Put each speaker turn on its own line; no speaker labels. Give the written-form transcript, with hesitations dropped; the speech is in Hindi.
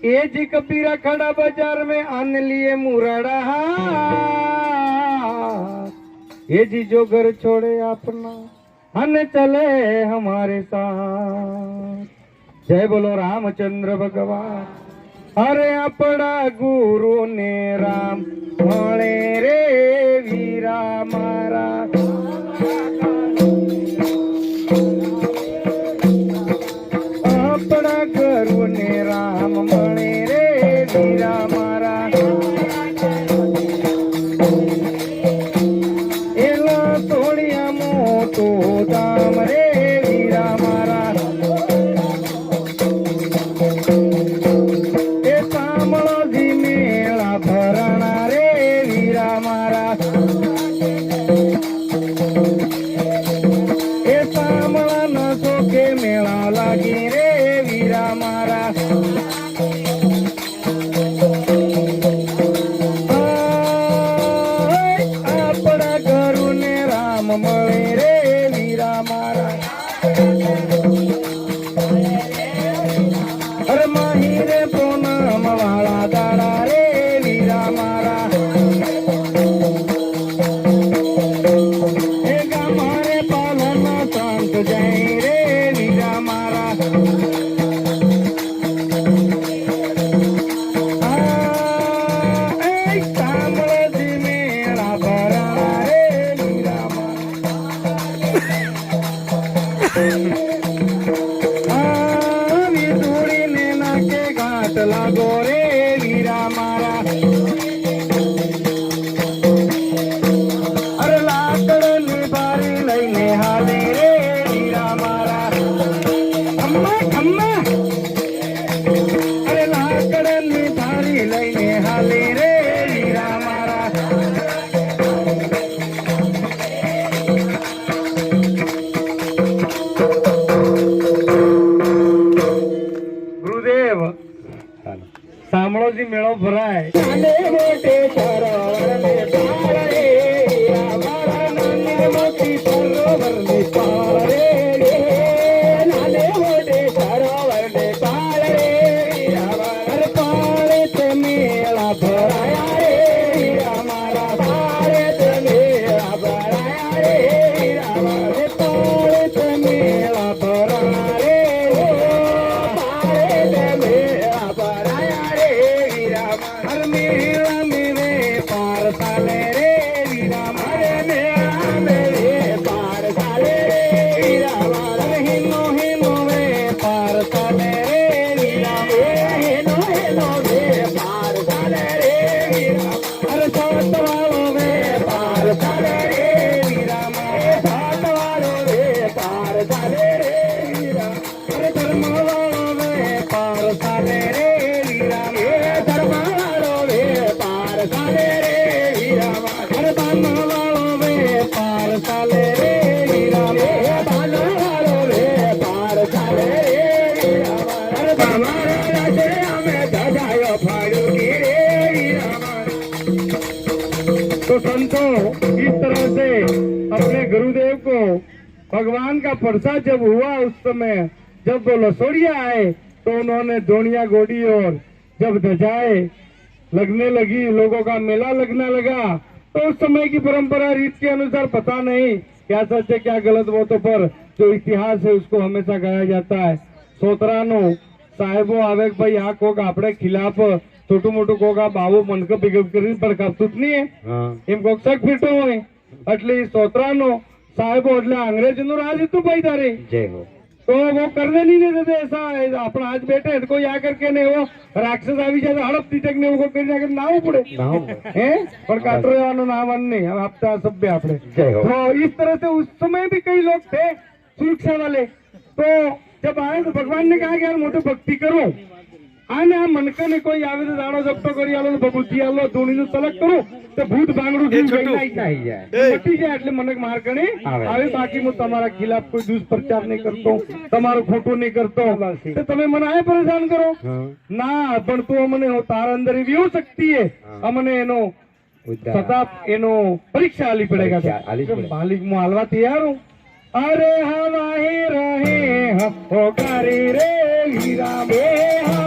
ये जी कबीरा खड़ा बाजार में आने लिए मुराड़ा, ये जी जो घर छोड़े अपना हन चले हमारे साथ। जय बोलो रामचंद्र भगवान। अरे अपना गुरु ने राम मणे रे वीरा मारा, अपना गुरु ने राम मणे रे वीरा मारा। एला तोड़िया मोटो दाम रे वीरा मारा। ए सामळो जी मेळा भरणा रे वीरा मारा। ए सामळा न सोके मेळा लागी रे वीरा मारा। अपना गुरु ने राम मळे रे वीरा मारा। अरे माही रे पूनम वाला दाड़ा रे वीरा मारा। एक हमारे पालन शांत जय रे वीरा मारा। सामळे जी मेळा भरणा रे वीरा मारा। विदुड़ी ने नाके घाट लागो रे वीरा मारा। अरे लाकड़ ने बारी लईने हाले रे वीरा मारा। अम्मा अम्मा अरे लाकड़ ने बारी लईने हाले रे वीरा मारा। गुरुदेव सामळो जी मेळो भराय। नाने मोठे सरोवर में पार रे आवारा, नाने मोठी सरोवर में पार रे। नाने मोठे सरोवर में पार रे आवारा। पाळे ते मेळा भराया रे आमारा। पाळे ते मेळा भराया रे आमारा। पाळे ते मेळा भराया रे। पाळे ते मेळा भराया रे आमारा। हर मेळा मेरे पार साले रे वीरा मारे। मेळा मेरे पार साले रे वीरा मारे। हिनो हिनो वे पार साले रे वीरा मारे। हिनो हिनो वे पार साले रे वीरा मारे। अरे सात वालो वे पार साले रे वीरा मारे। सात वालो वे पार साले रे वीरा। अरे धर्म वालो वे पार साले रे वीरा मारे। धर्म वालो वे पार साले रे वीरा मारे। अरे बान वालो वे पार साले रे वीरा मारे। बान वालो वे पार साले रे वीरा मारे। अरे बाबा राजे हमें दजायो फाड़ू की रे वीरा मारे। तो संतों, इस तरह से अपने गुरुदेव को भगवान का प्रसाद जब हुआ, उस समय जब वो लसोड़िया आए तो उन्होंने दोनिया गोड़ी और जब ध्वजाए लगने लगी, लोगों का मेला लगने लगा, तो उस समय की परंपरा रीत के अनुसार पता नहीं क्या सच है क्या गलत, वो तो पर जो इतिहास है उसको हमेशा गाया जाता है। सोतरानो साहेबो आवे भाई आ कोक आपड़े खिलाफ छोटू मोटू कोका बाबू मनक पिकअप करीने પડકાપતું જ નહીં એમ કોક શક ફીટો હોય એટલે સોતરાનો સાહેબો એટલે અંગ્રેજનું રાજ હતું ભાઈ તારે જય हो। तो वो करने नहीं देते ऐसा। अपना आज बैठे तो कोई आकर के ने वो राक्षस આવી જાય હડપ તીટક ને ઉભો કરી નાખે નાવું પડે હે પણ કાટરોવાનો નામન નહીં। હવે આપતા સભ્ય આપણે तो इस तरह से उस समय भी कई लोग थे सुरक्षा वाले। तो जब आए तो भगवान ने कहा कि यार मोटो भक्ति करो आने आ मनका ने कोई आवे तो दाड़ो जप्तो करी आलो बबूची आलो धूणी नु तलक करो तो भूत भांगड़ू की गई नहीं जाए मटी जाए એટલે मनक मार कणे आवे। बाकी હું તમારા खिलाफ कोई दुष्प्रचार नहीं करतो, તમારો ખોટું नहीं करतो, तो તમે મને આય પરેશાन करो ना। पण तू अमने हो तार अंदर एवी हो सकती है अमने एनो सदा एनो परीक्षा आली पड़ेगा। मालिक मु हालवा तैयार हूं। अरे हवा ही रहे हो गारी रे हीरा में